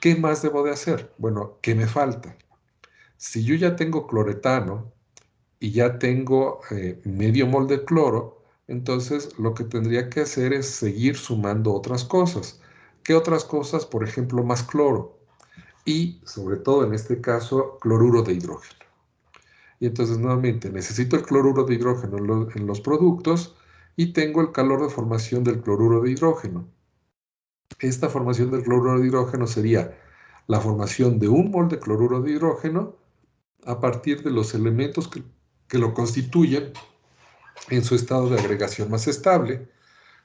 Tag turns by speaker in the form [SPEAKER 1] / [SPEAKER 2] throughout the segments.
[SPEAKER 1] ¿Qué más debo de hacer? Bueno, ¿qué me falta? Si yo ya tengo cloretano y ya tengo medio mol de cloro, entonces lo que tendría que hacer es seguir sumando otras cosas. ¿Qué otras cosas? Por ejemplo, más cloro y, sobre todo en este caso, cloruro de hidrógeno. Y entonces nuevamente necesito el cloruro de hidrógeno en los productos y tengo el calor de formación del cloruro de hidrógeno. Esta formación del cloruro de hidrógeno sería la formación de un mol de cloruro de hidrógeno a partir de los elementos que lo constituyen en su estado de agregación más estable.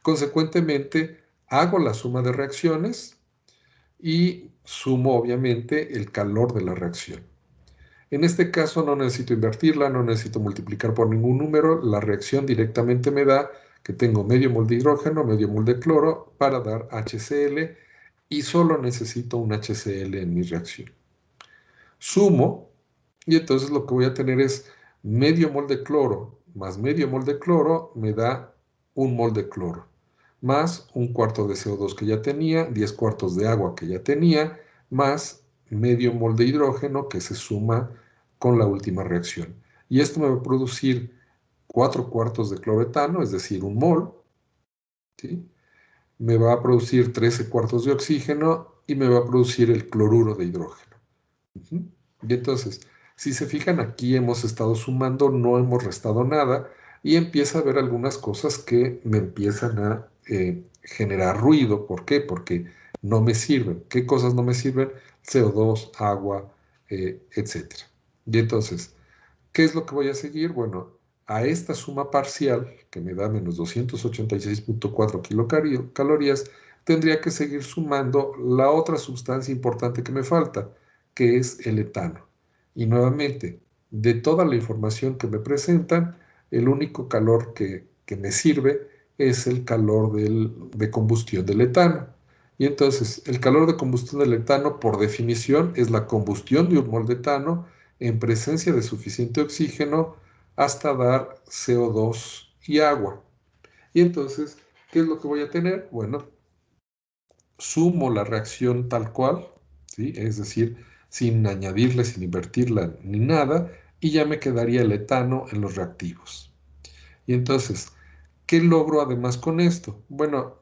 [SPEAKER 1] Consecuentemente, hago la suma de reacciones y sumo obviamente el calor de la reacción. En este caso no necesito invertirla, no necesito multiplicar por ningún número, la reacción directamente me da que tengo medio mol de hidrógeno, medio mol de cloro para dar HCl y solo necesito un HCl en mi reacción. Sumo y entonces lo que voy a tener es medio mol de cloro más medio mol de cloro me da un mol de cloro, más un cuarto de CO2 que ya tenía, 10 cuartos de agua que ya tenía, más medio mol de hidrógeno que se suma con la última reacción. Y esto me va a producir 4 cuartos de cloretano, es decir, un mol, ¿sí? Me va a producir 13 cuartos de oxígeno y me va a producir el cloruro de hidrógeno. Y entonces, si se fijan, aquí hemos estado sumando, no hemos restado nada, y empieza a haber algunas cosas que me empiezan a generar ruido. ¿Por qué? Porque no me sirven. ¿Qué cosas no me sirven? CO2, agua, etc. Y entonces, ¿qué es lo que voy a seguir? Bueno, a esta suma parcial, que me da menos 286.4 kilocalorías, tendría que seguir sumando la otra sustancia importante que me falta, que es el etano. Y nuevamente, de toda la información que me presentan, el único calor que me sirve es el calor de combustión del etano. Y entonces, el calor de combustión del etano, por definición, es la combustión de un mol de etano en presencia de suficiente oxígeno hasta dar CO2 y agua. Y entonces, ¿qué es lo que voy a tener? Bueno, sumo la reacción tal cual, ¿sí? Es decir, sin añadirle, sin invertirla ni nada, y ya me quedaría el etano en los reactivos. Y entonces, ¿qué logro además con esto? Bueno,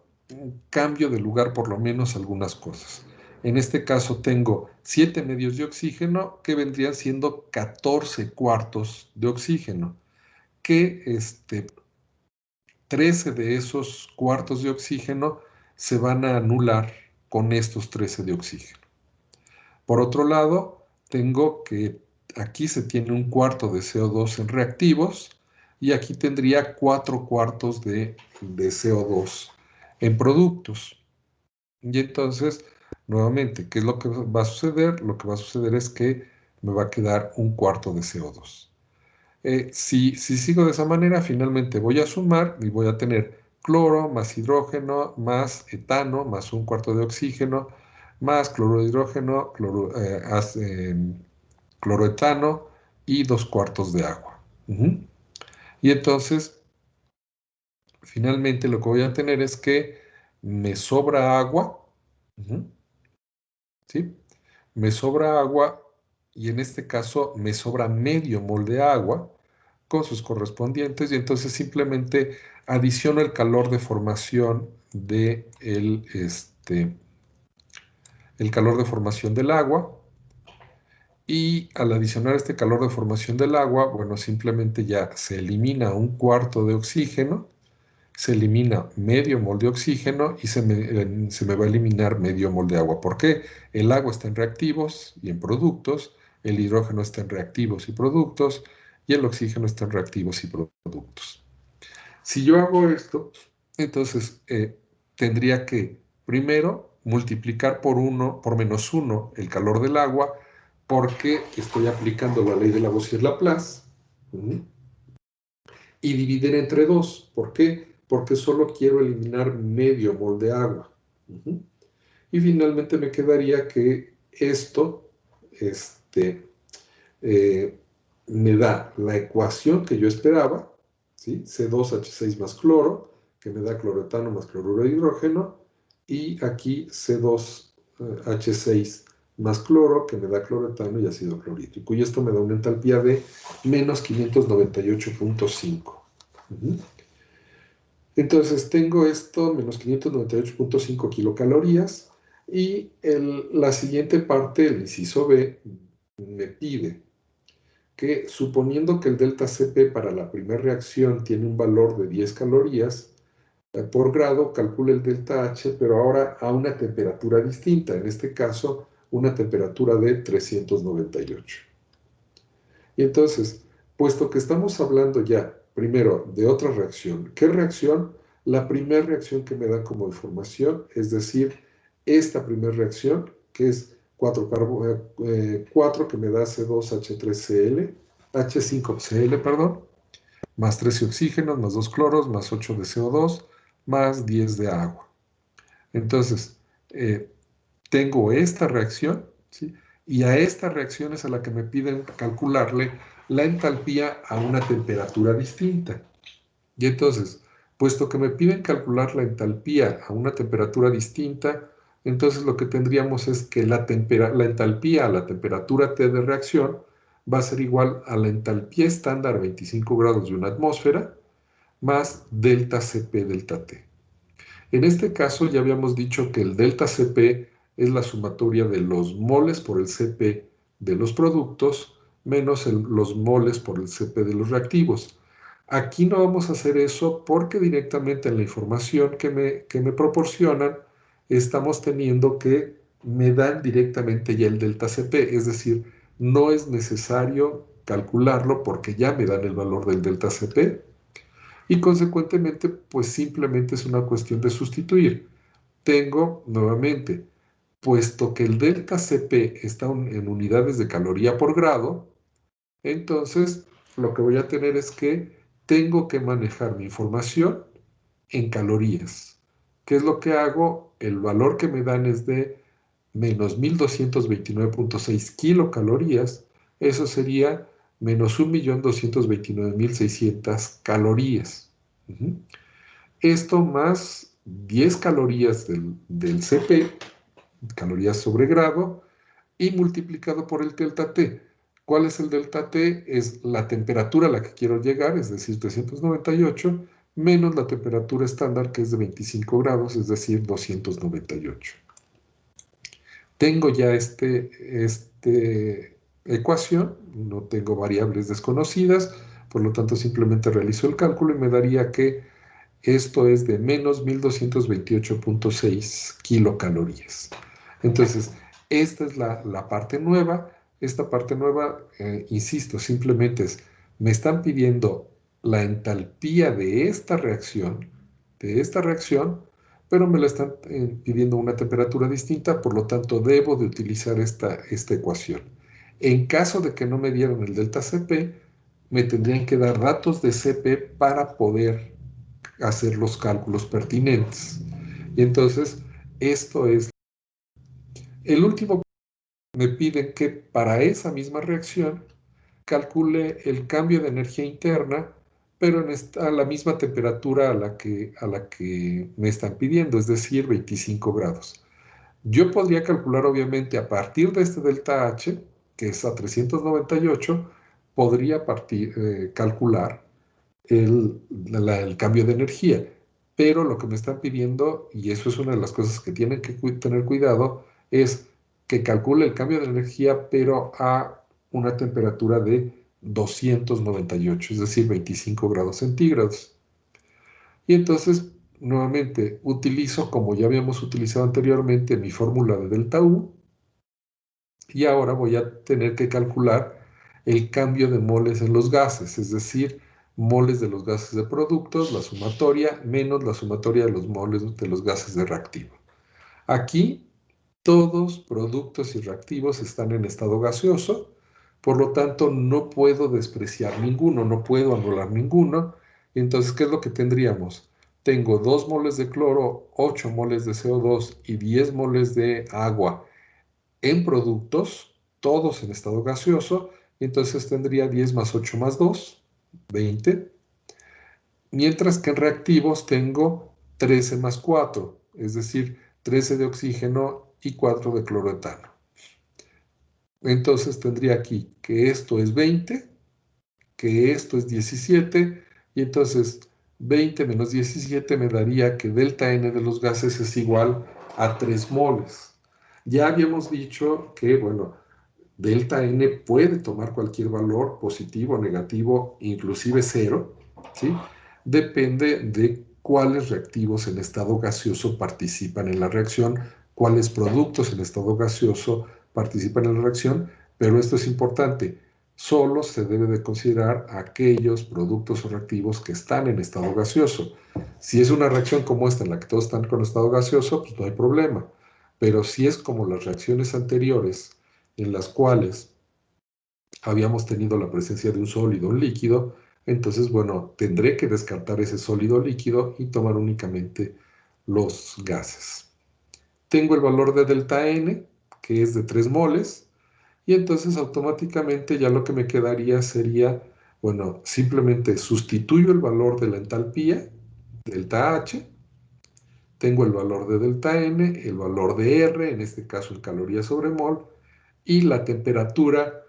[SPEAKER 1] cambio de lugar por lo menos algunas cosas. En este caso tengo 7 medios de oxígeno que vendrían siendo 14 cuartos de oxígeno, que 13 de esos cuartos de oxígeno se van a anular con estos 13 de oxígeno. Por otro lado, tengo que aquí se tiene un cuarto de CO2 en reactivos y aquí tendría 4 cuartos de CO2 en productos. Y entonces, nuevamente, ¿qué es lo que va a suceder? Lo que va a suceder es que me va a quedar un cuarto de CO2. Si sigo de esa manera, finalmente voy a sumar y voy a tener cloro más hidrógeno más etano más un cuarto de oxígeno más cloro de hidrógeno, cloroetano y 2 cuartos de agua. Y entonces, finalmente lo que voy a tener es que me sobra agua, ¿sí? Me sobra agua y en este caso me sobra medio mol de agua con sus correspondientes y entonces simplemente adiciono el calor de formación el calor de formación del agua y al adicionar este calor de formación del agua, bueno, simplemente ya se elimina un cuarto de oxígeno, se elimina medio mol de oxígeno y se me va a eliminar medio mol de agua. ¿Por qué? El agua está en reactivos y en productos, el hidrógeno está en reactivos y productos, y el oxígeno está en reactivos y productos. Si yo hago esto, entonces tendría que primero multiplicar por menos 1 el calor del agua, porque estoy aplicando la ley de Lavoisier-Laplace, y dividir entre 2. ¿Por qué? Porque solo quiero eliminar medio mol de agua. Y finalmente me quedaría que esto me da la ecuación que yo esperaba, ¿sí? C2H6 más cloro, que me da cloretano más cloruro de hidrógeno, y aquí C2H6 más cloro, que me da cloretano y ácido clorhídrico. Y esto me da una entalpía de menos 598.5. Entonces tengo esto, menos 598.5 kilocalorías, y la siguiente parte, el inciso B, me pide que, suponiendo que el delta Cp para la primera reacción tiene un valor de 10 calorías por grado, calcule el delta H, pero ahora a una temperatura distinta, en este caso una temperatura de 398. Y entonces, puesto que estamos hablando ya, primero, de otra reacción, ¿qué reacción? La primera reacción que me da como información, es decir, esta primera reacción, que es 4 que me da C2H3Cl, H5Cl, perdón, más 13 oxígenos, más 2 cloros, más 8 de CO2, más 10 de agua. Entonces, tengo esta reacción, ¿sí? Y a esta reacción es a la que me piden calcularle la entalpía a una temperatura distinta. Y entonces, puesto que me piden calcular la entalpía a una temperatura distinta, entonces lo que tendríamos es que la entalpía a la temperatura T de reacción va a ser igual a la entalpía estándar a 25 grados de una atmósfera más delta Cp delta T. En este caso ya habíamos dicho que el delta Cp es la sumatoria de los moles por el Cp de los productos menos los moles por el Cp de los reactivos. Aquí no vamos a hacer eso porque directamente en la información que me proporcionan estamos teniendo que me dan directamente ya el delta Cp, es decir, no es necesario calcularlo porque ya me dan el valor del delta Cp y consecuentemente pues simplemente es una cuestión de sustituir. Tengo nuevamente, puesto que el delta Cp está en unidades de caloría por grado, entonces lo que voy a tener es que tengo que manejar mi información en calorías. ¿Qué es lo que hago? El valor que me dan es de menos 1229.6 kilocalorías. Eso sería menos 1.229.600 calorías. Esto más 10 calorías del Cp, calorías sobre grado, y multiplicado por el delta T. ¿Cuál es el delta T? Es la temperatura a la que quiero llegar, es decir, 398, menos la temperatura estándar, que es de 25 grados, es decir, 298. Tengo ya esta ecuación, no tengo variables desconocidas, por lo tanto simplemente realizo el cálculo y me daría que esto es de menos 1228.6 kilocalorías. Entonces, esta es la parte nueva. Esta parte nueva, insisto, simplemente me están pidiendo la entalpía de esta reacción, pero me la están pidiendo una temperatura distinta, por lo tanto debo de utilizar esta ecuación. En caso de que no me dieran el delta Cp, me tendrían que dar datos de Cp para poder hacer los cálculos pertinentes. Y entonces, esto es el último. Me piden que para esa misma reacción calcule el cambio de energía interna, pero a la misma temperatura a la que me están pidiendo, es decir, 25 grados. Yo podría calcular, obviamente, a partir de este delta H, que es a 398, podría calcular el cambio de energía. Pero lo que me están pidiendo, y eso es una de las cosas que tienen que tener cuidado, es que calcule el cambio de energía, pero a una temperatura de 298, es decir, 25 grados centígrados. Y entonces, nuevamente, utilizo, como ya habíamos utilizado anteriormente, mi fórmula de delta U, y ahora voy a tener que calcular el cambio de moles en los gases, es decir, moles de los gases de productos, la sumatoria, menos la sumatoria de los moles de los gases de reactivo. Aquí, todos productos y reactivos están en estado gaseoso, por lo tanto, no puedo despreciar ninguno, no puedo anular ninguno. Entonces, ¿qué es lo que tendríamos? Tengo 2 moles de cloro, 8 moles de CO2 y 10 moles de agua en productos, todos en estado gaseoso, y entonces tendría 10 más 8 más 2, 20, mientras que en reactivos tengo 13 más 4, es decir, 13 de oxígeno y 4 de cloroetano. Entonces tendría aquí que esto es 20, que esto es 17, y entonces 20 menos 17 me daría que delta N de los gases es igual a 3 moles. Ya habíamos dicho que, bueno, delta N puede tomar cualquier valor, positivo, negativo, inclusive cero, ¿sí? Depende de cuáles reactivos en estado gaseoso participan en la reacción, cuáles productos en estado gaseoso participan en la reacción, pero esto es importante, solo se debe de considerar aquellos productos o reactivos que están en estado gaseoso. Si es una reacción como esta en la que todos están con estado gaseoso, pues no hay problema, pero si es como las reacciones anteriores, en las cuales habíamos tenido la presencia de un sólido o un líquido, entonces, bueno, tendré que descartar ese sólido o líquido y tomar únicamente los gases. Tengo el valor de delta N, que es de 3 moles, y entonces automáticamente ya lo que me quedaría sería, bueno, simplemente sustituyo el valor de la entalpía, delta H, tengo el valor de delta N, el valor de R, en este caso en calorías sobre mol, y la temperatura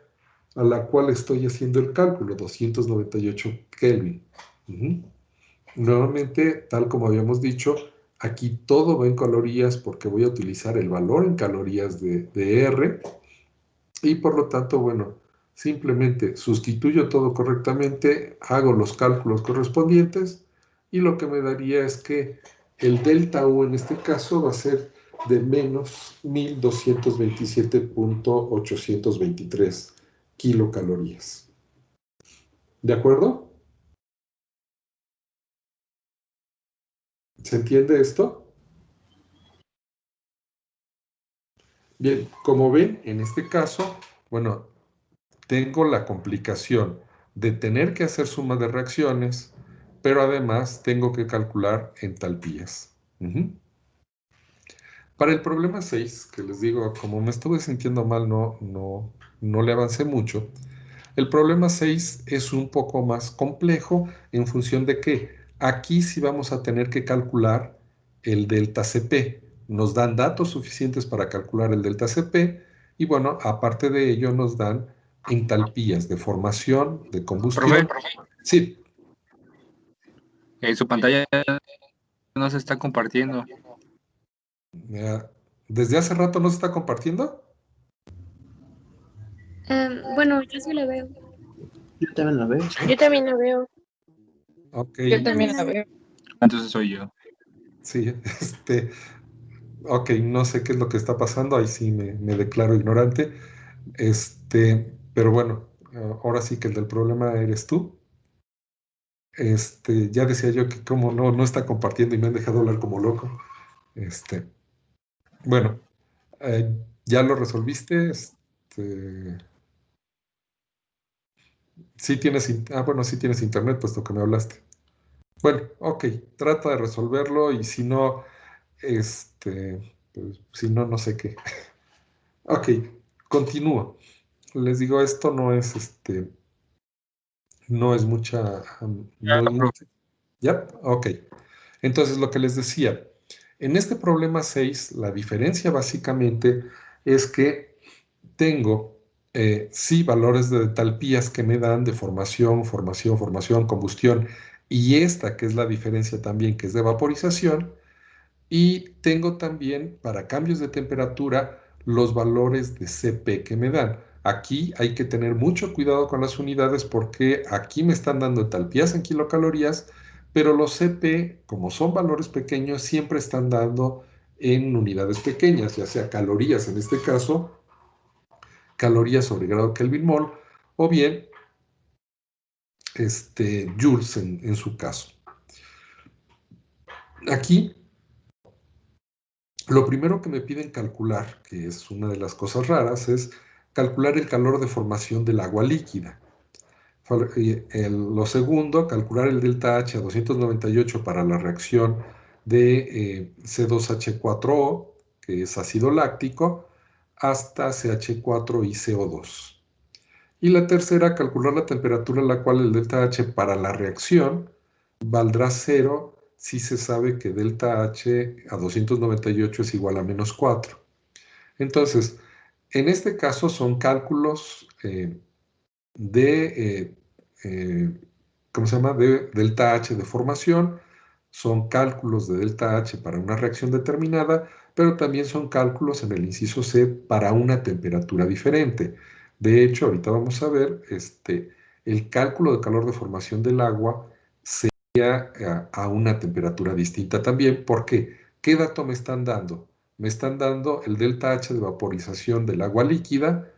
[SPEAKER 1] a la cual estoy haciendo el cálculo, 298 Kelvin. Nuevamente, tal como habíamos dicho, aquí todo va en calorías porque voy a utilizar el valor en calorías de R y por lo tanto, bueno, simplemente sustituyo todo correctamente, hago los cálculos correspondientes y lo que me daría es que el delta U en este caso va a ser de menos 1227.823 kilocalorías. ¿De acuerdo? ¿Se entiende esto? Bien, como ven, en este caso, bueno, tengo la complicación de tener que hacer suma de reacciones, pero además tengo que calcular entalpías. Para el problema 6, que les digo, como me estuve sintiendo mal, no le avancé mucho. El problema 6 es un poco más complejo en función de que aquí sí vamos a tener que calcular el delta Cp. Nos dan datos suficientes para calcular el delta Cp y bueno, aparte de ello nos dan entalpías de formación, de combustión.
[SPEAKER 2] Profe,
[SPEAKER 1] Sí.
[SPEAKER 2] su pantalla no se está compartiendo.
[SPEAKER 1] ¿Desde hace rato no se está compartiendo?
[SPEAKER 3] Bueno, yo sí la veo.
[SPEAKER 4] Yo también la veo.
[SPEAKER 3] Yo también la veo.
[SPEAKER 1] Ok.
[SPEAKER 3] Yo también la veo.
[SPEAKER 2] Entonces soy yo.
[SPEAKER 1] Sí, ok, no sé qué es lo que está pasando, ahí sí me declaro ignorante. Pero bueno, ahora sí que el del problema eres tú. Ya decía yo que como no está compartiendo y me han dejado hablar como loco. Bueno, ya lo resolviste. Sí tienes, bueno, sí tienes internet, puesto que me hablaste. Bueno, ok, trata de resolverlo y si no, pues, si no, no sé qué. Ok, continúo. Les digo, esto no es, no es mucha, no es mucho. ¿Ya? Ok. Entonces, lo que les decía, en este problema 6, la diferencia básicamente es que tengo, sí, valores de entalpías que me dan de formación, combustión, y esta que es la diferencia también, que es de vaporización, y tengo también para cambios de temperatura los valores de Cp que me dan. Aquí hay que tener mucho cuidado con las unidades porque aquí me están dando entalpías en kilocalorías, pero los Cp, como son valores pequeños, siempre están dando en unidades pequeñas, ya sea calorías en este caso, calorías sobre grado Kelvin mol, o bien joules en su caso. Aquí lo primero que me piden calcular, que es una de las cosas raras, es calcular el calor de formación del agua líquida. Lo segundo, calcular el delta H a 298 para la reacción de C2H4O, que es ácido láctico, hasta CH4 y CO2. Y la tercera, calcular la temperatura a la cual el delta H para la reacción valdrá 0 si se sabe que delta H a 298 es igual a menos 4. Entonces, En este caso son cálculos ¿cómo se llama? De delta H de formación, son cálculos de delta H para una reacción determinada, pero también son cálculos en el inciso C para una temperatura diferente. De hecho, ahorita vamos a ver, el cálculo de calor de formación del agua sería a una temperatura distinta también. ¿Por qué? ¿Qué dato me están dando? Me están dando el delta H de vaporización del agua líquida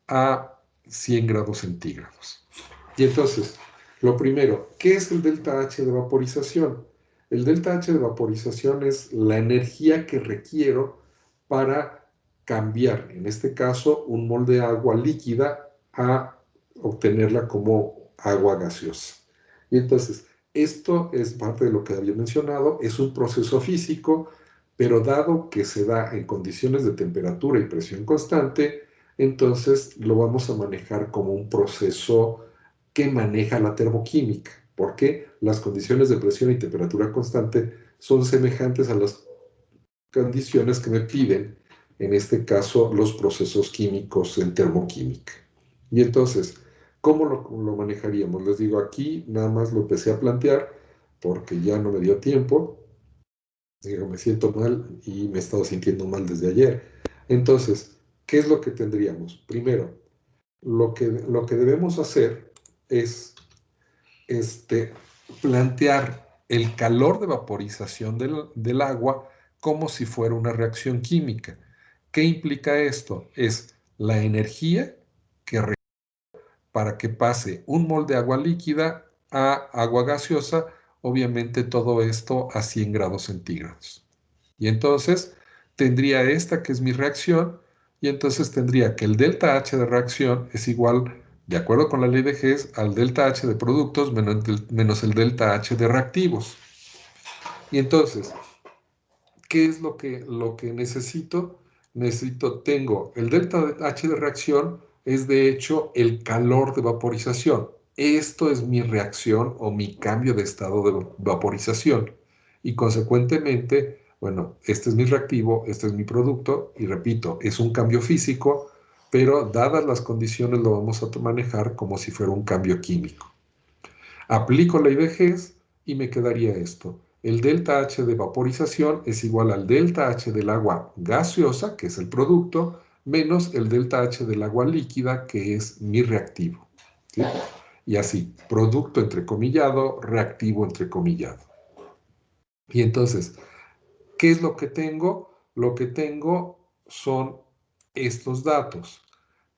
[SPEAKER 1] a 100 grados centígrados. Y entonces, lo primero, ¿qué es el delta H de vaporización? El delta H de vaporización es la energía que requiero para cambiar, en este caso, un mol de agua líquida a obtenerla como agua gaseosa. Y entonces, esto es parte de lo que había mencionado, es un proceso físico, pero dado que se da en condiciones de temperatura y presión constante, entonces lo vamos a manejar como un proceso que maneja la termoquímica, porque las condiciones de presión y temperatura constante son semejantes a las condiciones que me piden, en este caso, los procesos químicos en termoquímica. Y entonces, ¿cómo lo manejaríamos? Les digo, aquí nada más lo empecé a plantear porque ya no me dio tiempo. Digo, me siento mal y me he estado sintiendo mal desde ayer. Entonces, ¿qué es lo que tendríamos? Primero, lo que debemos hacer es plantear el calor de vaporización del agua como si fuera una reacción química. ¿Qué implica esto? Es la energía que requiere para que pase un mol de agua líquida a agua gaseosa, obviamente todo esto a 100 grados centígrados. Y entonces tendría esta que es mi reacción, y entonces tendría que el delta H de reacción es igual, de acuerdo con la ley de Hess, al delta H de productos menos el delta H de reactivos. Y entonces, ¿qué es lo que necesito? Tengo el delta H de reacción, es de hecho el calor de vaporización. Esto es mi reacción o mi cambio de estado de vaporización. Y consecuentemente, bueno, este es mi reactivo, este es mi producto, y repito, es un cambio físico, pero dadas las condiciones lo vamos a manejar como si fuera un cambio químico. Aplico la ley de Hess y me quedaría esto. El delta H de vaporización es igual al delta H del agua gaseosa, que es el producto, menos el delta H del agua líquida, que es mi reactivo. ¿Sí? Y así, producto entrecomillado, reactivo entrecomillado. Y entonces, ¿qué es lo que tengo? Lo que tengo son estos datos.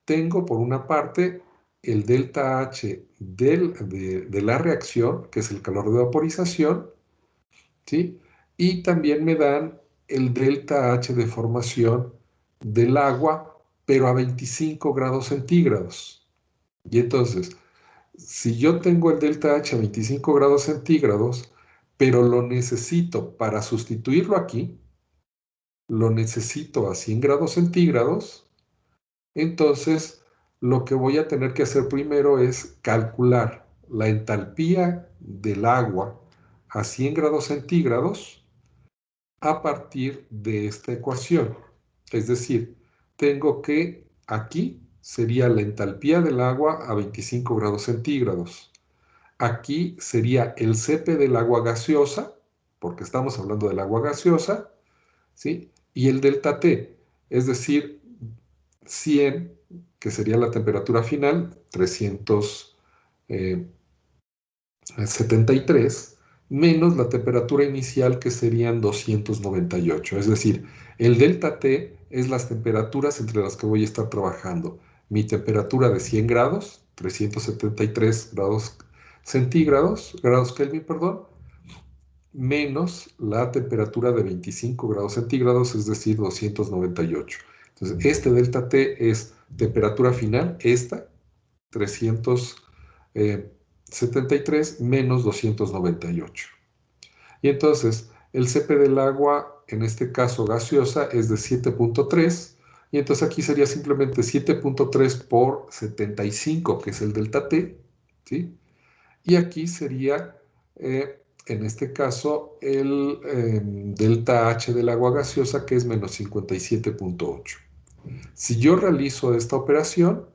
[SPEAKER 1] Tengo por una parte el delta H de la reacción, que es el calor de vaporización, ¿sí? Y también me dan el delta H de formación del agua, pero a 25 grados centígrados. Y entonces, si yo tengo el delta H a 25 grados centígrados, pero lo necesito para sustituirlo aquí, lo necesito a 100 grados centígrados, entonces lo que voy a tener que hacer primero es calcular la entalpía del agua a 100 grados centígrados a partir de esta ecuación. Es decir, tengo que aquí sería la entalpía del agua a 25 grados centígrados. Aquí sería el Cp del agua gaseosa, porque estamos hablando del agua gaseosa, ¿sí? Y el delta T, es decir, 100, que sería la temperatura final, 373, menos la temperatura inicial, que serían 298. Es decir, el delta T es las temperaturas entre las que voy a estar trabajando. Mi temperatura de 100 grados, 373 grados centígrados, grados Kelvin, perdón, menos la temperatura de 25 grados centígrados, es decir, 298. Entonces, este delta T es temperatura final, esta, 373 menos 298. Y entonces, el Cp del agua, en este caso gaseosa, es de 7.3, y entonces aquí sería simplemente 7.3 por 75, que es el delta T, ¿sí? Y aquí sería, en este caso, el delta H del agua gaseosa, que es menos 57.8. Si yo realizo esta operación,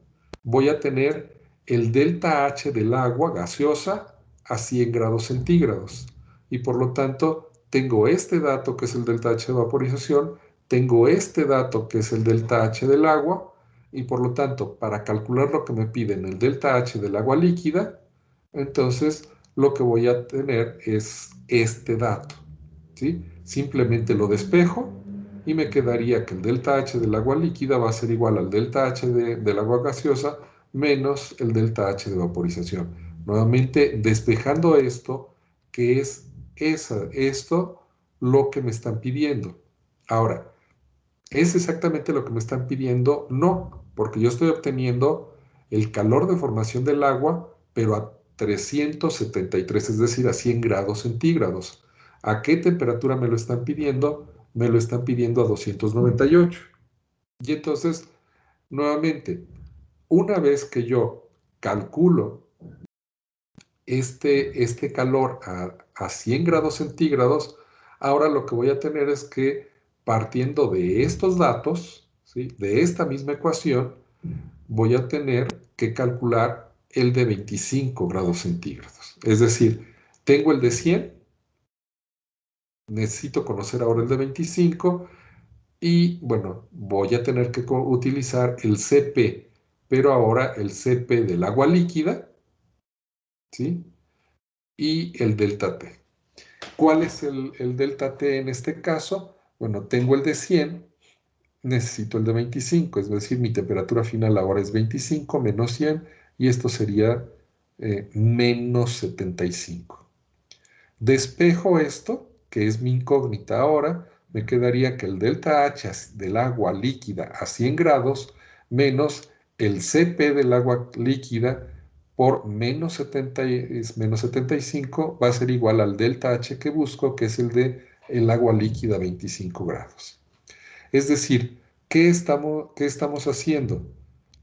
[SPEAKER 1] voy a tener el delta H del agua gaseosa a 100 grados centígrados. Y por lo tanto, tengo este dato que es el delta H de vaporización, tengo este dato que es el delta H del agua, y por lo tanto, para calcular lo que me piden el delta H del agua líquida, entonces lo que voy a tener es este dato, ¿sí? Simplemente lo despejo y me quedaría que el delta H del agua líquida va a ser igual al delta H del agua gaseosa menos el delta H de vaporización. Nuevamente, despejando esto, que es esto lo que me están pidiendo. Ahora, ¿es exactamente lo que me están pidiendo? No, porque yo estoy obteniendo el calor de formación del agua, pero a 373, es decir, a 100 grados centígrados. ¿A qué temperatura me lo están pidiendo? Me lo están pidiendo a 298. Y entonces, nuevamente, una vez que yo calculo este calor a 100 grados centígrados, ahora lo que voy a tener es que partiendo de estos datos, ¿sí?, de esta misma ecuación, voy a tener que calcular el de 25 grados centígrados. Es decir, tengo el de 100, necesito conocer ahora el de 25 y, bueno, voy a tener que utilizar el Cp, pero ahora el Cp del agua líquida, ¿sí?, y el delta T. ¿Cuál es el delta T en este caso? Bueno, tengo el de 100, necesito el de 25, es decir, mi temperatura final ahora es 25 menos 100, y esto sería menos 75. Despejo esto, que es mi incógnita ahora, me quedaría que el delta H del agua líquida a 100 grados menos el Cp del agua líquida por menos 75 va a ser igual al delta H que busco, que es el de el agua líquida a 25 grados. Es decir, ¿qué estamos haciendo?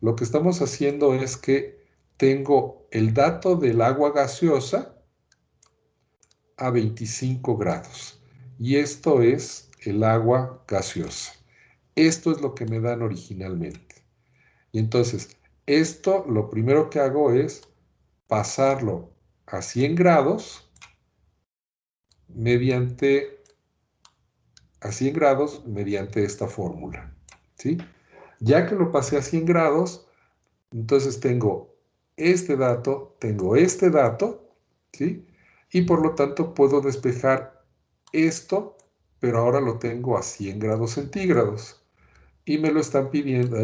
[SPEAKER 1] Lo que estamos haciendo es que tengo el dato del agua gaseosa a 25 grados. Y esto es el agua gaseosa. Esto es lo que me dan originalmente. Y entonces, esto lo primero que hago es pasarlo a 100 grados mediante esta fórmula, ¿sí? Ya que lo pasé a 100 grados, entonces tengo este dato, ¿sí? Y por lo tanto puedo despejar esto, pero ahora lo tengo a 100 grados centígrados. Y me lo están pidiendo,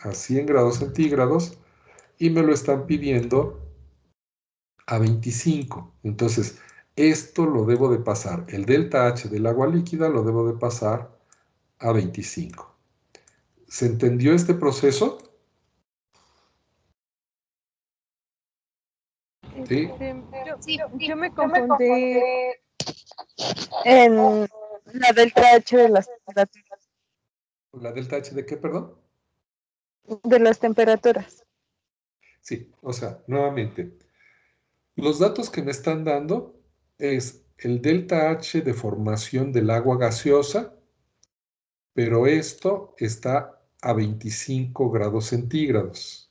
[SPEAKER 1] a 100 grados centígrados, y me lo están pidiendo a 25. Entonces, esto lo debo de pasar, el delta H del agua líquida lo debo de pasar a 25. ¿Se entendió este proceso? ¿Sí?
[SPEAKER 5] Yo me confundí en la delta H de las temperaturas.
[SPEAKER 1] ¿La delta H de qué, perdón?
[SPEAKER 5] De las temperaturas.
[SPEAKER 1] Sí, o sea, nuevamente, los datos que me están dando es el delta H de formación del agua gaseosa, pero esto está a 25 grados centígrados,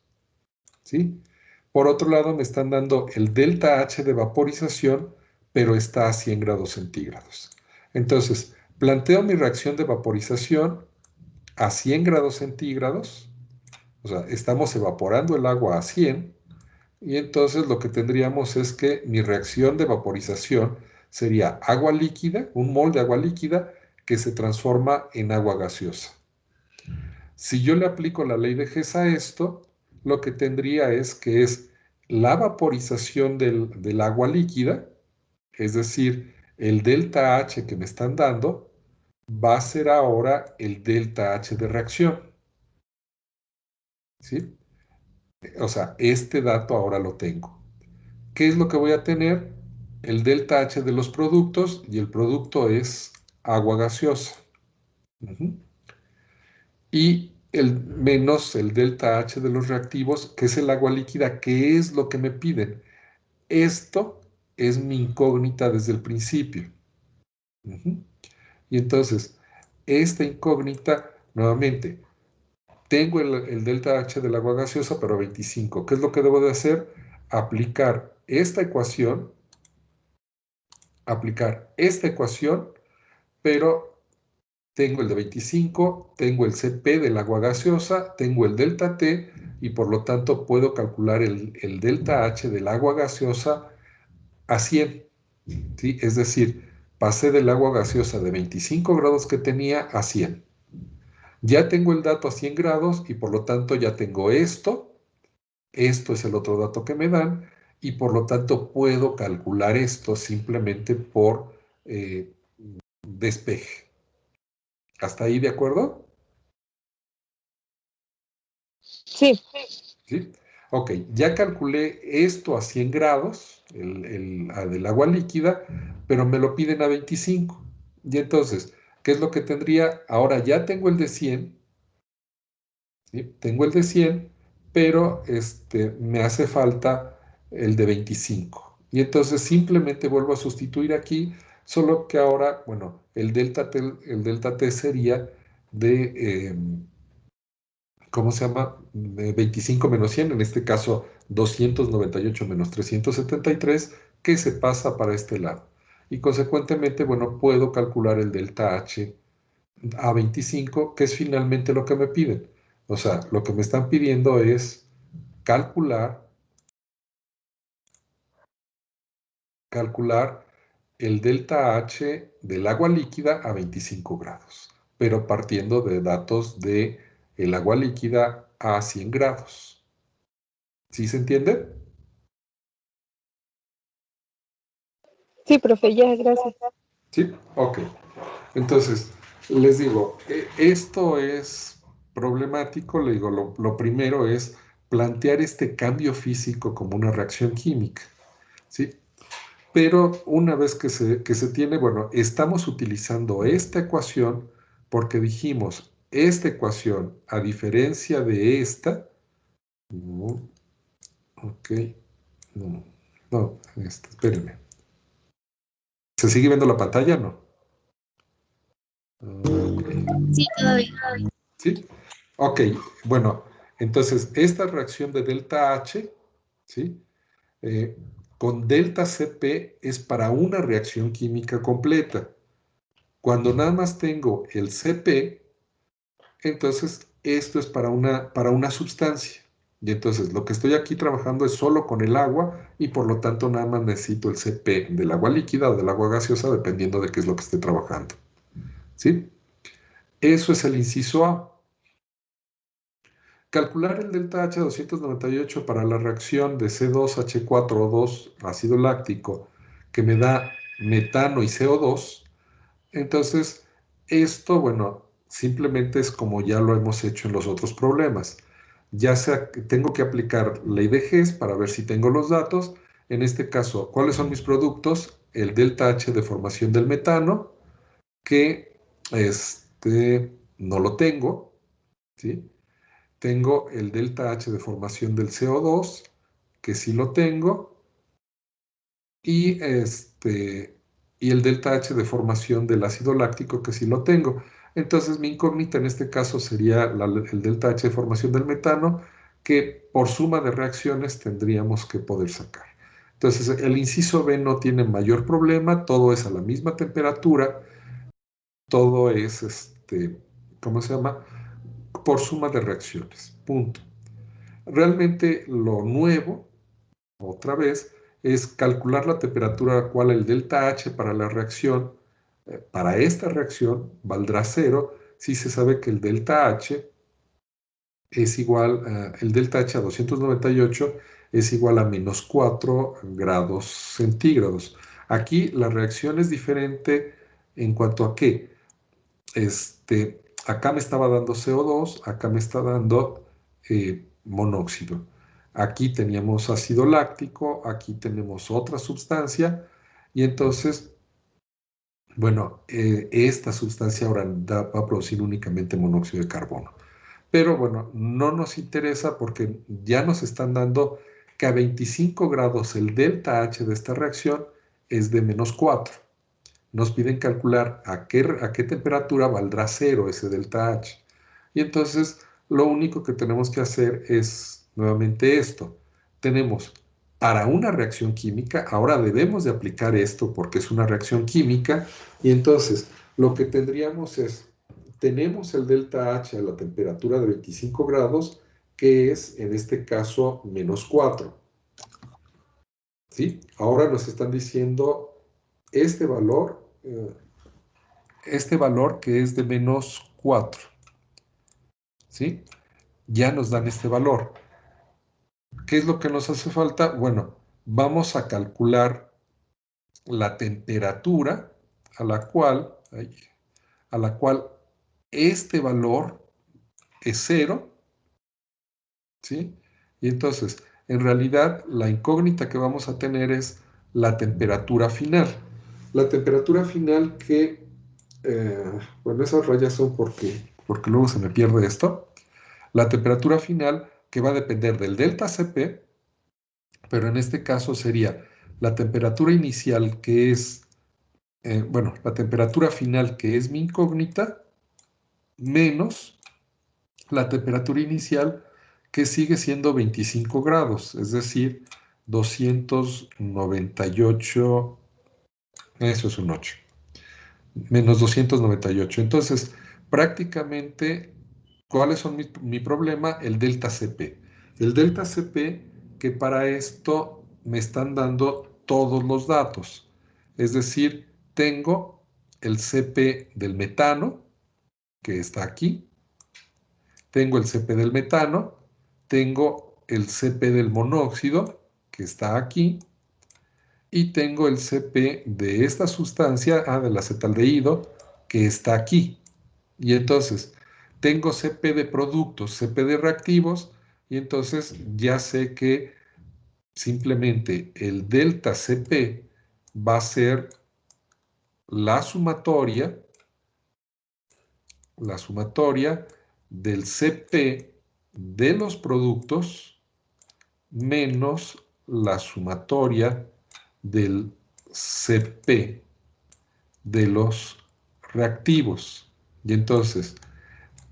[SPEAKER 1] ¿sí? Por otro lado, me están dando el delta H de vaporización, pero está a 100 grados centígrados. Entonces, planteo mi reacción de vaporización a 100 grados centígrados, o sea, estamos evaporando el agua a 100, y entonces lo que tendríamos es que mi reacción de vaporización sería agua líquida, un mol de agua líquida que se transforma en agua gaseosa. Si yo le aplico la ley de Hess a esto, lo que tendría es que es la vaporización del agua líquida, es decir, el delta H que me están dando, va a ser ahora el delta H de reacción, ¿sí? O sea, este dato ahora lo tengo. ¿Qué es lo que voy a tener? El delta H de los productos, y el producto es agua gaseosa. Y el menos el delta H de los reactivos, que es el agua líquida, que es lo que me piden. Esto es mi incógnita desde el principio. Y entonces, esta incógnita nuevamente, tengo el delta H del agua gaseosa, pero a 25. ¿Qué es lo que debo de hacer? Aplicar esta ecuación, pero tengo el de 25, tengo el CP del agua gaseosa, tengo el delta T, y por lo tanto puedo calcular el delta H del agua gaseosa a 100. ¿Sí? Es decir, pasé del agua gaseosa de 25 grados que tenía a 100. Ya tengo el dato a 100 grados y por lo tanto ya tengo esto es el otro dato que me dan, y por lo tanto puedo calcular esto simplemente por despeje. ¿Hasta ahí de acuerdo?
[SPEAKER 5] Sí.
[SPEAKER 1] ¿Sí? Ok, ya calculé esto a 100 grados, del agua líquida, pero me lo piden a 25. Y entonces, ¿qué es lo que tendría? Ahora ya tengo el de 100, ¿sí? Tengo el de 100, pero me hace falta el de 25. Y entonces simplemente vuelvo a sustituir aquí, solo que ahora, bueno, el delta T sería de, ¿cómo se llama? 25 menos 100, en este caso 298 menos 373, que se pasa para este lado. Y consecuentemente, bueno, puedo calcular el delta H a 25, que es finalmente lo que me piden. O sea, lo que me están pidiendo es calcular el delta H del agua líquida a 25 grados, pero partiendo de datos de el agua líquida a 100 grados. ¿Sí se entiende?
[SPEAKER 5] Sí, profe, ya, gracias.
[SPEAKER 1] ¿Sí? Ok. Entonces, les digo, esto es problemático. Le digo, lo primero es plantear este cambio físico como una reacción química, ¿sí? Pero una vez que se tiene, bueno, estamos utilizando esta ecuación porque dijimos, esta ecuación, a diferencia de esta, no, ok, no, espérenme. ¿Se sigue viendo la pantalla? No. Okay.
[SPEAKER 3] Sí, todavía.
[SPEAKER 1] ¿Sí? Ok, bueno, entonces esta reacción de delta H, ¿sí? Eh, con delta CP es para una reacción química completa. Cuando nada más tengo el CP, entonces esto es para una sustancia. Y entonces lo que estoy aquí trabajando es solo con el agua y por lo tanto nada más necesito el CP del agua líquida o del agua gaseosa dependiendo de qué es lo que esté trabajando. ¿Sí? Eso es el inciso A. Calcular el delta H298 para la reacción de C2H4O2 ácido láctico que me da metano y CO2. Entonces, esto, bueno, simplemente es como ya lo hemos hecho en los otros problemas. Ya sea que tengo que aplicar ley de Hess para ver si tengo los datos. En este caso, ¿cuáles son mis productos? El delta H de formación del metano, que no lo tengo, ¿sí? Tengo el delta H de formación del CO2, que sí lo tengo, y, y el delta H de formación del ácido láctico, que sí lo tengo. Entonces mi incógnita en este caso sería el delta H de formación del metano, que por suma de reacciones tendríamos que poder sacar. Entonces el inciso B no tiene mayor problema, todo es a la misma temperatura, todo es, ¿cómo se llama? Por suma de reacciones, punto. Realmente lo nuevo, otra vez, es calcular la temperatura a la cual el delta H para la reacción, para esta reacción, valdrá 0 si se sabe que el delta H es igual, el delta H a 298 es igual a menos 4 grados centígrados. Aquí la reacción es diferente en cuanto a que acá me estaba dando CO2, acá me está dando monóxido. Aquí teníamos ácido láctico, aquí tenemos otra sustancia, y entonces, bueno, esta sustancia ahora va a producir únicamente monóxido de carbono. Pero bueno, no nos interesa porque ya nos están dando que a 25 grados el delta H de esta reacción es de menos 4. Nos piden calcular a qué temperatura valdrá 0 ese delta H. Y entonces lo único que tenemos que hacer es nuevamente esto. Tenemos para una reacción química, ahora debemos de aplicar esto porque es una reacción química, y entonces lo que tendríamos es, tenemos el delta H a la temperatura de 25 grados, que es en este caso -4. ¿Sí? Ahora nos están diciendo este valor que es de -4. ¿Sí? Ya nos dan este valor. ¿Qué es lo que nos hace falta? Bueno, vamos a calcular la temperatura a la cual este valor es 0, ¿sí? Y entonces, en realidad, la incógnita que vamos a tener es la temperatura final. La temperatura final que, bueno, esas rayas son porque luego se me pierde esto. La temperatura final que va a depender del delta Cp, pero en este caso sería la temperatura inicial que es, bueno, la temperatura final que es mi incógnita, menos la temperatura inicial que sigue siendo 25 grados, es decir, 298, eso es un 8, menos 298. Entonces, prácticamente, ¿cuáles son mi problema? El delta Cp. El delta Cp, que para esto me están dando todos los datos. Es decir, tengo el Cp del metano, que está aquí. Tengo el Cp del metano. Tengo el Cp del monóxido, que está aquí. Y tengo el Cp de esta sustancia, del acetaldehído, que está aquí. Y entonces, tengo Cp de productos, Cp de reactivos, y entonces ya sé que simplemente el delta Cp va a ser la sumatoria del Cp de los productos menos la sumatoria del Cp de los reactivos. Y entonces,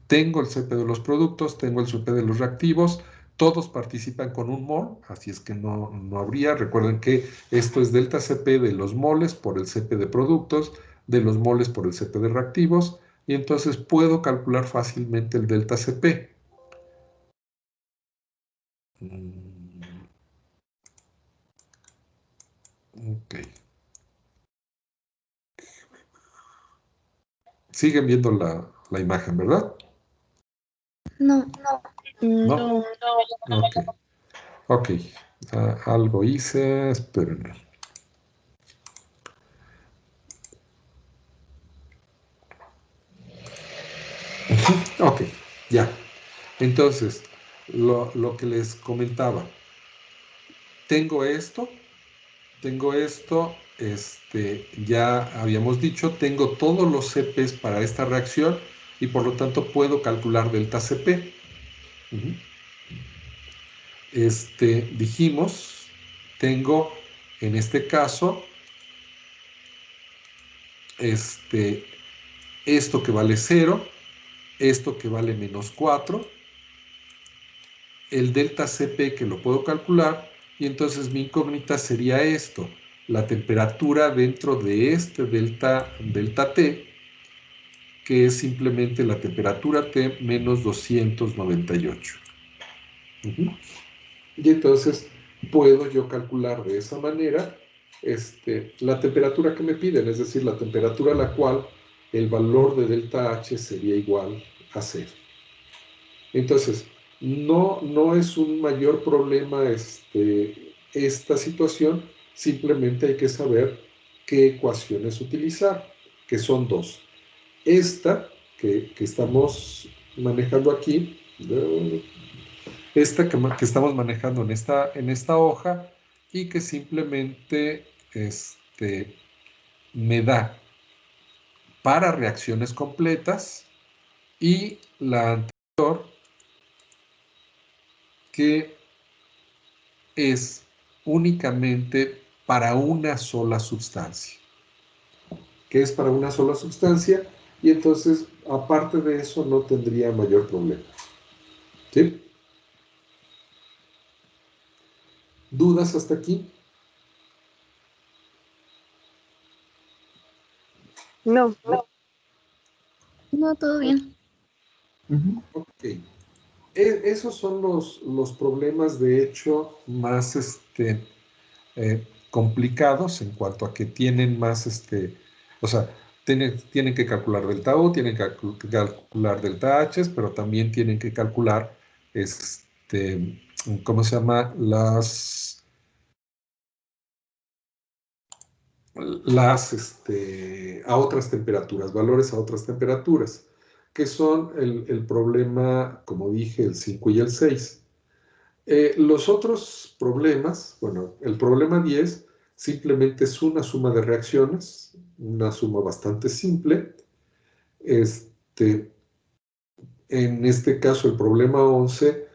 [SPEAKER 1] tengo el Cp de los productos, tengo el Cp de los reactivos, todos participan con un mol, así es que no habría. Recuerden que esto es delta Cp de los moles por el Cp de productos, de los moles por el Cp de reactivos, y entonces puedo calcular fácilmente el delta Cp. Ok. Siguen viendo la imagen, ¿verdad?
[SPEAKER 3] No,
[SPEAKER 1] ¿No? Ok. Ok. Algo hice, espérenme. Ok, ya. Entonces, lo que les comentaba. Tengo esto, ya habíamos dicho, tengo todos los Cp's para esta reacción y por lo tanto puedo calcular delta Cp. Dijimos, tengo en este caso, esto que vale 0, esto que vale -4, el delta Cp que lo puedo calcular, y entonces mi incógnita sería esto, la temperatura dentro de este delta T, que es simplemente la temperatura T menos 298. Y entonces puedo yo calcular de esa manera la temperatura que me piden, es decir, la temperatura a la cual el valor de delta H sería igual a 0. Entonces, no es un mayor problema esta situación, simplemente hay que saber qué ecuaciones utilizar, que son dos. Esta que estamos manejando aquí, esta que estamos manejando en esta hoja, y que simplemente me da para reacciones completas, y la anterior que es únicamente para una sola sustancia. Que es para una sola sustancia, y entonces aparte de eso no tendría mayor problema. ¿Sí? ¿Dudas hasta aquí?
[SPEAKER 5] No.
[SPEAKER 3] No, todo bien.
[SPEAKER 1] Ok. Esos son los problemas, de hecho, más complicados en cuanto a que tienen más, o sea, tienen que calcular delta U, tienen que calcular delta H, pero también tienen que calcular, ¿cómo se llama? A otras temperaturas, valores a otras temperaturas, que son el problema, como dije, el 5 y el 6. Los otros problemas, bueno, el problema 10 simplemente es una suma de reacciones, una suma bastante simple. En este caso, el problema 11,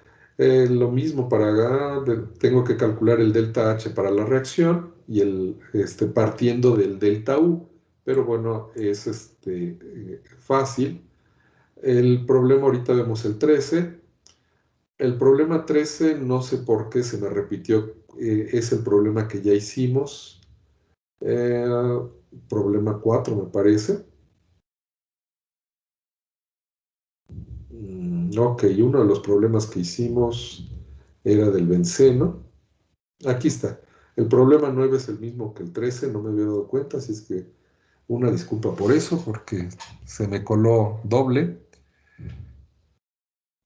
[SPEAKER 1] lo mismo tengo que calcular el delta H para la reacción y partiendo del delta U, pero bueno, es fácil. El problema ahorita vemos el 13. El problema 13, no sé por qué se me repitió, es el problema que ya hicimos. Problema 4, me parece. Ok, uno de los problemas que hicimos era del benceno. Aquí está. El problema 9 es el mismo que el 13, no me había dado cuenta, así es que una disculpa por eso, porque se me coló doble.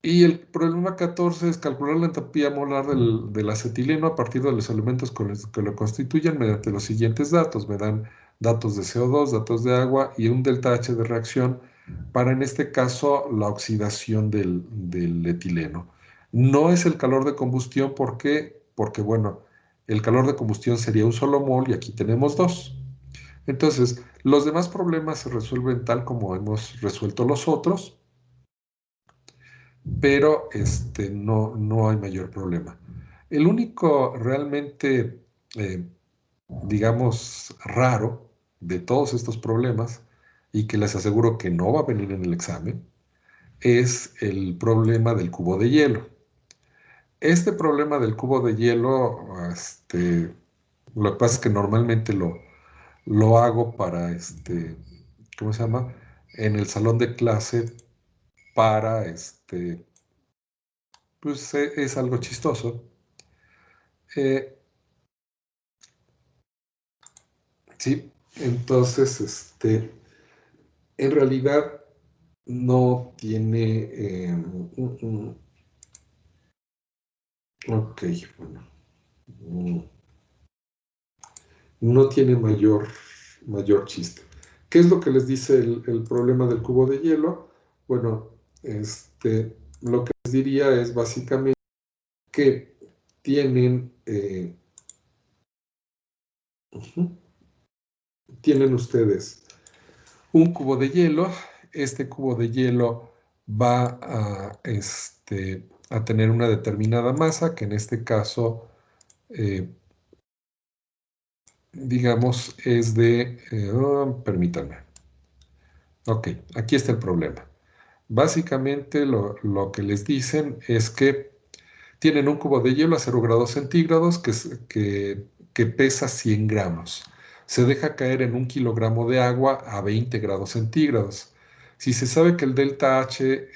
[SPEAKER 1] Y el problema 14 es calcular la entropía molar del acetileno a partir de los elementos que lo constituyen mediante los siguientes datos. Me dan datos de CO2, datos de agua y un delta H de reacción para, en este caso, la oxidación del etileno. No es el calor de combustión, ¿por qué? Porque, bueno, el calor de combustión sería un solo mol y aquí tenemos dos. Entonces, los demás problemas se resuelven tal como hemos resuelto los otros, pero no hay mayor problema. El único realmente, digamos, raro de todos estos problemas, y que les aseguro que no va a venir en el examen, es el problema del cubo de hielo. Este problema del cubo de hielo, lo que pasa es que normalmente lo hago para, ¿cómo se llama? En el salón de clase para, pues es algo chistoso. Sí, entonces, en realidad no tiene, ok, bueno, no tiene mayor chiste. ¿Qué es lo que les dice el problema del cubo de hielo? Bueno, lo que les diría es básicamente que tienen ustedes un cubo de hielo. Este cubo de hielo va a tener una determinada masa, que en este caso, digamos, es de... permítanme. Ok, aquí está el problema. Básicamente lo que les dicen es que tienen un cubo de hielo a 0 grados centígrados que pesa 100 gramos. Se deja caer en 1 kilogramo de agua a 20 grados centígrados. Si se sabe que el delta H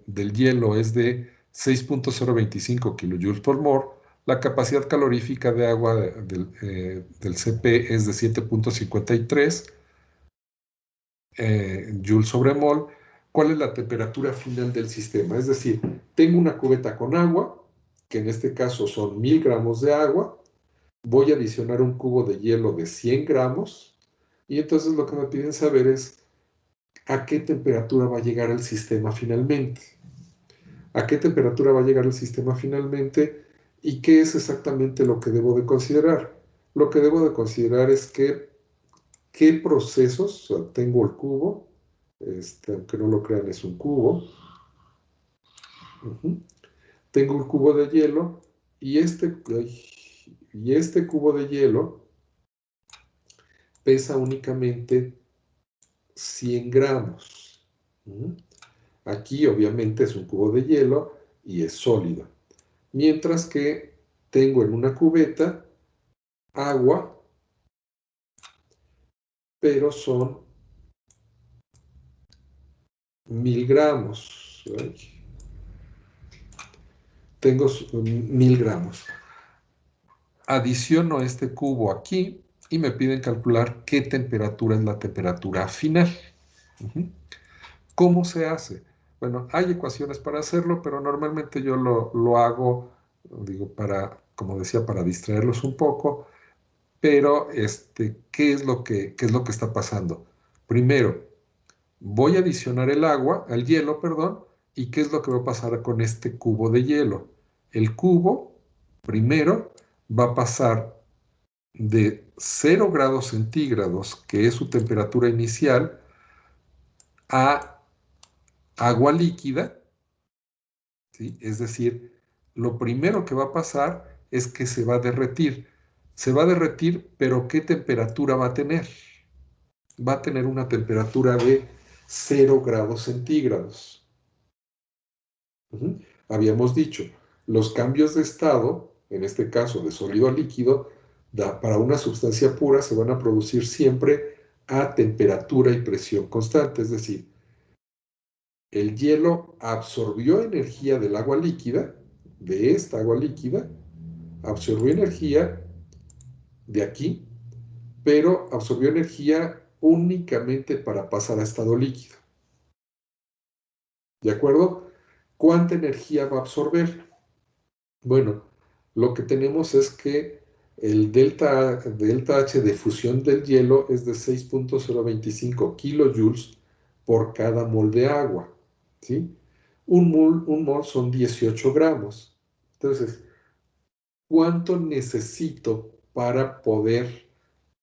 [SPEAKER 1] del hielo es de 6.025 kilojoules por mol, la capacidad calorífica de agua del CP es de 7.53 joules sobre mol. ¿Cuál es la temperatura final del sistema? Es decir, tengo una cubeta con agua, que en este caso son 1000 gramos de agua, voy a adicionar un cubo de hielo de 100 gramos, y entonces lo que me piden saber es a qué temperatura va a llegar el sistema finalmente. ¿A qué temperatura va a llegar el sistema finalmente? ¿Y qué es exactamente lo que debo de considerar? Lo que debo de considerar es qué procesos, o sea, tengo el cubo, aunque no lo crean, es un cubo. Tengo el cubo de hielo y este cubo de hielo pesa únicamente 100 gramos. Aquí obviamente es un cubo de hielo y es sólido. Mientras que tengo en una cubeta agua, pero son 1000 gramos. Tengo 1000 gramos. Adiciono este cubo aquí y me piden calcular qué temperatura es la temperatura final. ¿Cómo se hace? Bueno, hay ecuaciones para hacerlo, pero normalmente yo lo hago, digo, como decía, para distraerlos un poco, pero ¿qué es lo que está pasando? Primero, voy a adicionar el hielo, perdón, y ¿qué es lo que va a pasar con este cubo de hielo? El cubo, primero, va a pasar de 0 grados centígrados, que es su temperatura inicial, a agua líquida, ¿sí? Es decir, lo primero que va a pasar es que se va a derretir. Se va a derretir, pero ¿qué temperatura va a tener? Va a tener una temperatura de 0 grados centígrados. Habíamos dicho, los cambios de estado, en este caso de sólido a líquido, para una sustancia pura se van a producir siempre a temperatura y presión constante, es decir, el hielo absorbió energía del agua líquida, de esta agua líquida, absorbió energía de aquí, pero absorbió energía únicamente para pasar a estado líquido. ¿De acuerdo? ¿Cuánta energía va a absorber? Bueno, lo que tenemos es que el delta H de fusión del hielo es de 6.025 kilojoules por cada mol de agua, ¿sí? Un mol son 18 gramos. Entonces, ¿cuánto necesito para poder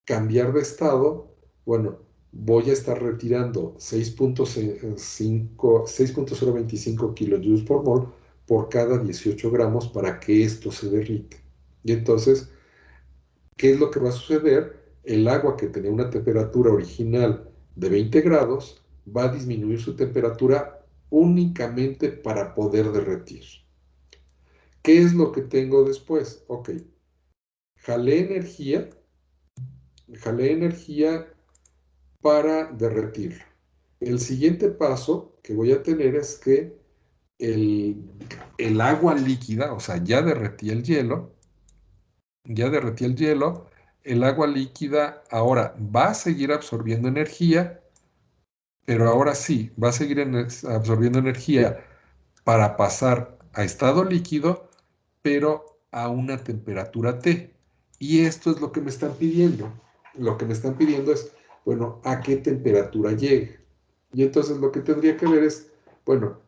[SPEAKER 1] cambiar de estado? Bueno, voy a estar retirando 6.025 kilojoules por mol por cada 18 gramos para que esto se derrite. Y entonces, ¿qué es lo que va a suceder? El agua que tenía una temperatura original de 20 grados va a disminuir su temperatura únicamente para poder derretir. ¿Qué es lo que tengo después? Ok, jalé energía para derretirlo. El siguiente paso que voy a tener es que el agua líquida, o sea, ya derretí el hielo, el agua líquida ahora va a seguir absorbiendo energía, pero ahora sí, va a seguir absorbiendo energía para pasar a estado líquido, pero a una temperatura T. Y esto es lo que me están pidiendo. Lo que me están pidiendo es, bueno, ¿a qué temperatura llega? Y entonces lo que tendría que ver es, bueno,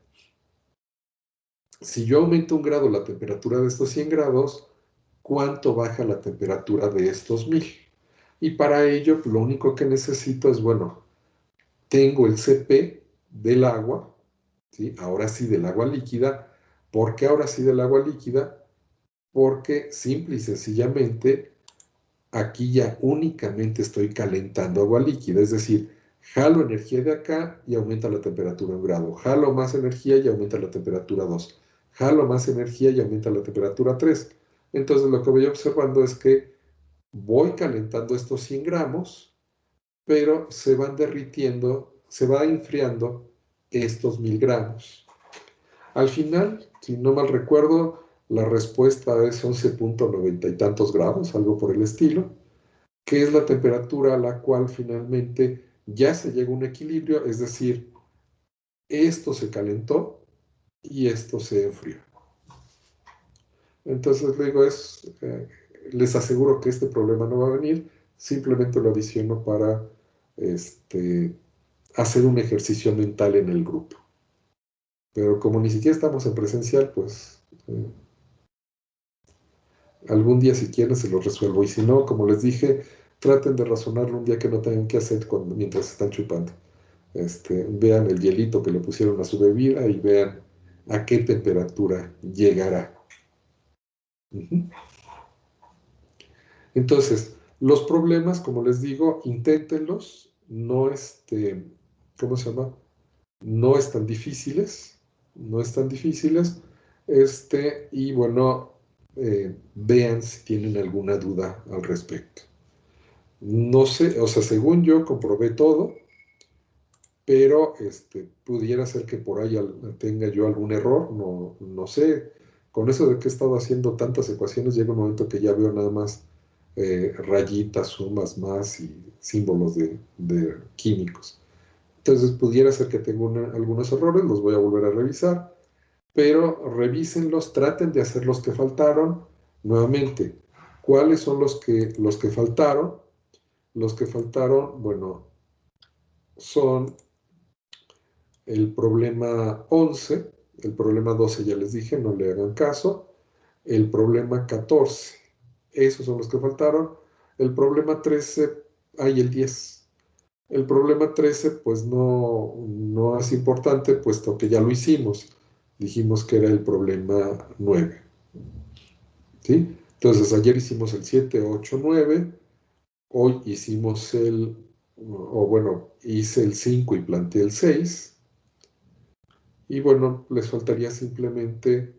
[SPEAKER 1] si yo aumento 1 grado la temperatura de estos 100 grados, ¿cuánto baja la temperatura de estos 1000? Y para ello, lo único que necesito es, bueno, tengo el Cp del agua, ¿sí? Ahora sí del agua líquida. ¿Por qué ahora sí del agua líquida? Porque simple y sencillamente aquí ya únicamente estoy calentando agua líquida, es decir, jalo energía de acá y aumenta la temperatura 1 grado, jalo más energía y aumenta la temperatura 2, jalo más energía y aumenta la temperatura 3. Entonces lo que voy observando es que voy calentando estos 100 gramos, pero se van derritiendo, se va enfriando estos 1000 gramos. Al final, si no mal recuerdo, la respuesta es 11.90 y tantos grados, algo por el estilo, que es la temperatura a la cual finalmente ya se llega a un equilibrio, es decir, esto se calentó y esto se enfrió. Entonces, luego les aseguro que este problema no va a venir, simplemente lo adiciono para hacer un ejercicio mental en el grupo. Pero como ni siquiera estamos en presencial, pues algún día si quieren se los resuelvo. Y si no, como les dije, traten de razonarlo un día que no tengan que hacer mientras están chupando. Vean el hielito que le pusieron a su bebida y vean a qué temperatura llegará. Entonces, los problemas, como les digo, inténtenlos, no, ¿cómo se llama? no están difíciles, no están difíciles, y bueno, vean si tienen alguna duda al respecto. No sé, o sea, según yo comprobé todo, pero pudiera ser que por ahí tenga yo algún error, no sé. Con eso de que he estado haciendo tantas ecuaciones, llega un momento que ya veo nada más rayitas, sumas más y símbolos de químicos. Entonces pudiera ser que tengo algunos errores, los voy a volver a revisar, pero revísenlos, traten de hacer los que faltaron. Nuevamente, ¿cuáles son los que faltaron? Los que faltaron, bueno, son el problema 11, el problema 12 ya les dije, no le hagan caso, el problema 14, esos son los que faltaron, el problema 13, hay el 10. El problema 13, pues no es importante, puesto que ya lo hicimos. Dijimos que era el problema 9. ¿Sí? Entonces, ayer hicimos el 7, 8, 9. Hoy hicimos hice el 5 y planteé el 6. Y bueno, les faltaría simplemente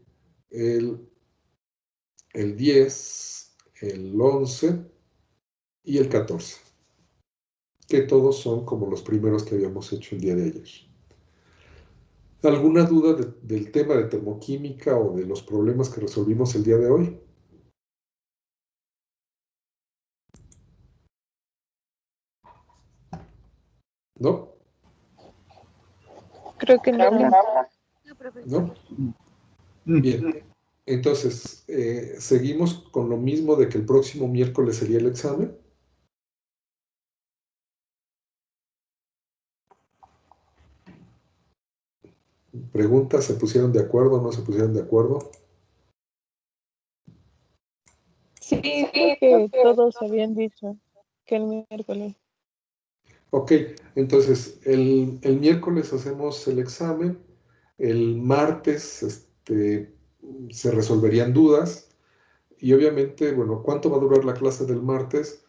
[SPEAKER 1] el 10, el 11 y el 14, que todos son como los primeros que habíamos hecho el día de ayer. ¿Alguna duda del tema de termoquímica o de los problemas que resolvimos el día de hoy? ¿No?
[SPEAKER 5] Creo que no.
[SPEAKER 3] No, profesor.
[SPEAKER 1] ¿No? Bien. Entonces, ¿seguimos con lo mismo de que el próximo miércoles sería el examen? Pregunta, ¿se pusieron de acuerdo o no se pusieron de acuerdo?
[SPEAKER 5] Sí, creo que todos habían dicho que el miércoles.
[SPEAKER 1] Ok, entonces el miércoles hacemos el examen, el martes se resolverían dudas y obviamente, bueno, ¿cuánto va a durar la clase del martes?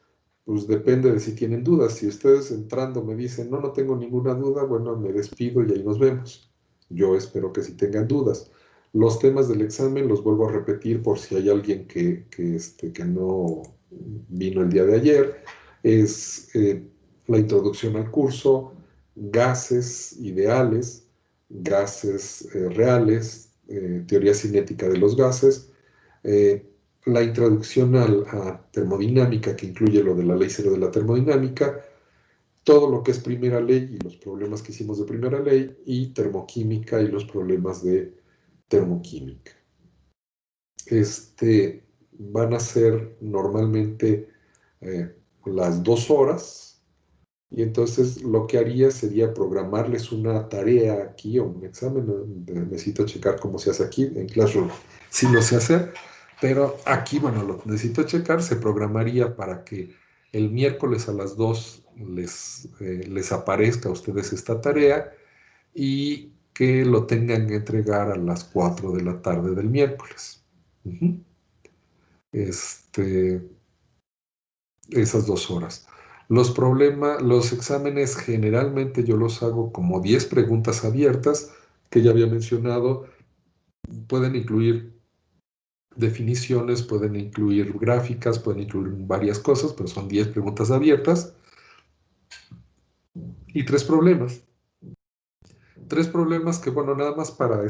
[SPEAKER 1] Pues depende de si tienen dudas. Si ustedes entrando me dicen, no tengo ninguna duda, bueno, me despido y ahí nos vemos. Yo espero que sí tengan dudas. Los temas del examen los vuelvo a repetir por si hay alguien que no vino el día de ayer. Es la introducción al curso, gases ideales, gases reales, teoría cinética de los gases, la introducción a termodinámica, que incluye lo de la ley cero de la termodinámica, todo lo que es primera ley y los problemas que hicimos de primera ley, y termoquímica y los problemas de termoquímica. Van a ser normalmente las 2 horas, y entonces lo que haría sería programarles una tarea aquí o un examen. Necesito checar cómo se hace aquí en Classroom. Sí lo sé hacer, pero aquí, bueno, lo necesito checar. Se programaría para que el miércoles a las 2 les aparezca a ustedes esta tarea y que lo tengan que entregar a las 4 de la tarde del miércoles. Esas 2 horas. Los exámenes generalmente yo los hago como 10 preguntas abiertas, que ya había mencionado. Pueden incluir definiciones, pueden incluir gráficas, pueden incluir varias cosas, pero son 10 preguntas abiertas y 3 problemas. 3 problemas que, bueno, nada más para,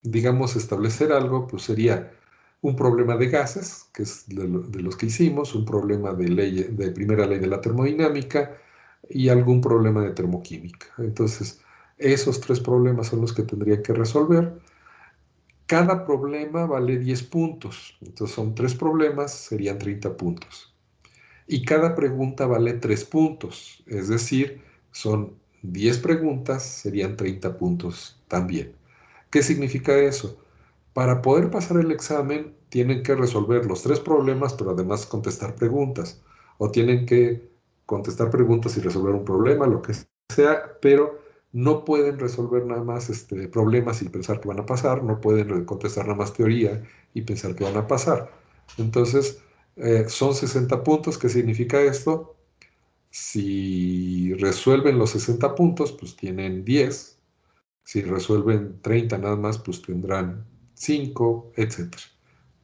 [SPEAKER 1] digamos, establecer algo, pues sería un problema de gases, que es de los que hicimos, un problema de primera ley de la termodinámica y algún problema de termoquímica. Entonces, esos 3 problemas son los que tendría que resolver. Cada problema vale 10 puntos. Entonces, son 3 problemas, serían 30 puntos. Y cada pregunta vale 3 puntos. Es decir, son 10 preguntas, serían 30 puntos también. ¿Qué significa eso? Para poder pasar el examen, tienen que resolver los 3 problemas, pero además contestar preguntas. O tienen que contestar preguntas y resolver un problema, lo que sea, pero no pueden resolver nada más problemas y pensar que van a pasar, no pueden contestar nada más teoría y pensar que van a pasar. Entonces, son 60 puntos. ¿Qué significa esto? Si resuelven los 60 puntos, pues tienen 10. Si resuelven 30 nada más, pues tendrán 5, etc.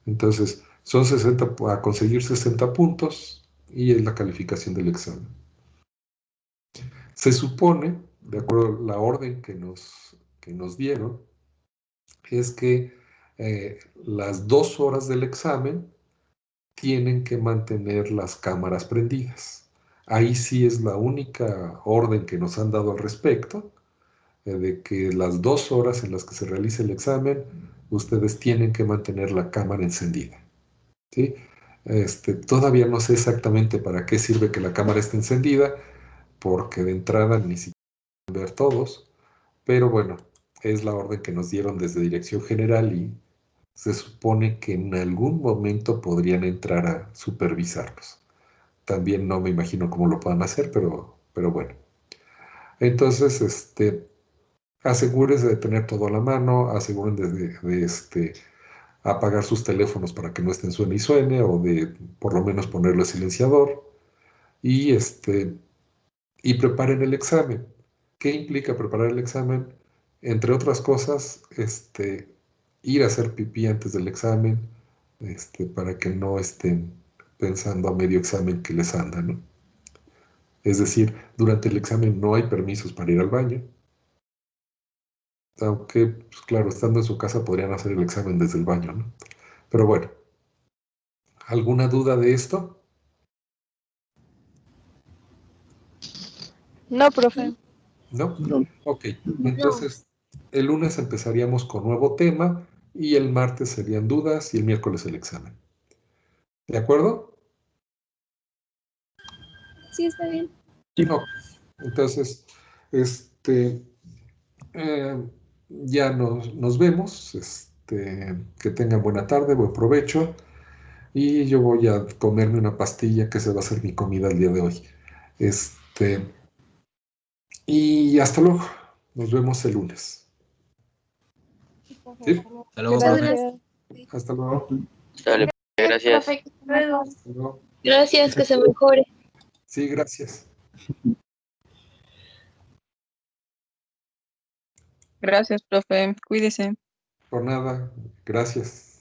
[SPEAKER 1] Entonces, son 60 a conseguir 60 puntos y es la calificación del examen. Se supone, de acuerdo a la orden que nos dieron, es que las 2 horas del examen tienen que mantener las cámaras prendidas. Ahí sí es la única orden que nos han dado al respecto, de que las 2 horas en las que se realice el examen, ustedes tienen que mantener la cámara encendida. ¿Sí? Todavía no sé exactamente para qué sirve que la cámara esté encendida, porque de entrada ni siquiera ver todos, pero bueno, es la orden que nos dieron desde Dirección General y se supone que en algún momento podrían entrar a supervisarlos. También no me imagino cómo lo puedan hacer, pero bueno. Entonces, asegúrense de tener todo a la mano, aseguren de apagar sus teléfonos para que no estén suene y suene, o de por lo menos ponerle silenciador, y, y preparen el examen. ¿Qué implica preparar el examen? Entre otras cosas, ir a hacer pipí antes del examen, para que no estén pensando a medio examen que les anda, ¿no? Es decir, durante el examen no hay permisos para ir al baño, aunque, pues claro, estando en su casa podrían hacer el examen desde el baño, ¿no? Pero bueno, ¿alguna duda de esto?
[SPEAKER 5] No, profe.
[SPEAKER 1] ¿No?
[SPEAKER 4] No.
[SPEAKER 1] Ok, entonces el lunes empezaríamos con nuevo tema y el martes serían dudas y el miércoles el examen. ¿De acuerdo?
[SPEAKER 3] Sí, está bien.
[SPEAKER 1] Ok, entonces, ya nos vemos. Que tengan buena tarde, buen provecho. Y yo voy a comerme una pastilla que se va a ser mi comida el día de hoy. Y hasta luego. Nos vemos el lunes. ¿Sí?
[SPEAKER 2] Hasta luego,
[SPEAKER 3] Muchas
[SPEAKER 2] profe.
[SPEAKER 3] gracias.
[SPEAKER 1] Hasta luego.
[SPEAKER 6] Dale, gracias.
[SPEAKER 3] Profe, luego.
[SPEAKER 1] Hasta luego.
[SPEAKER 3] Gracias, que se mejore.
[SPEAKER 1] Sí, gracias.
[SPEAKER 7] Gracias, profe. Cuídese.
[SPEAKER 1] Por nada. Gracias.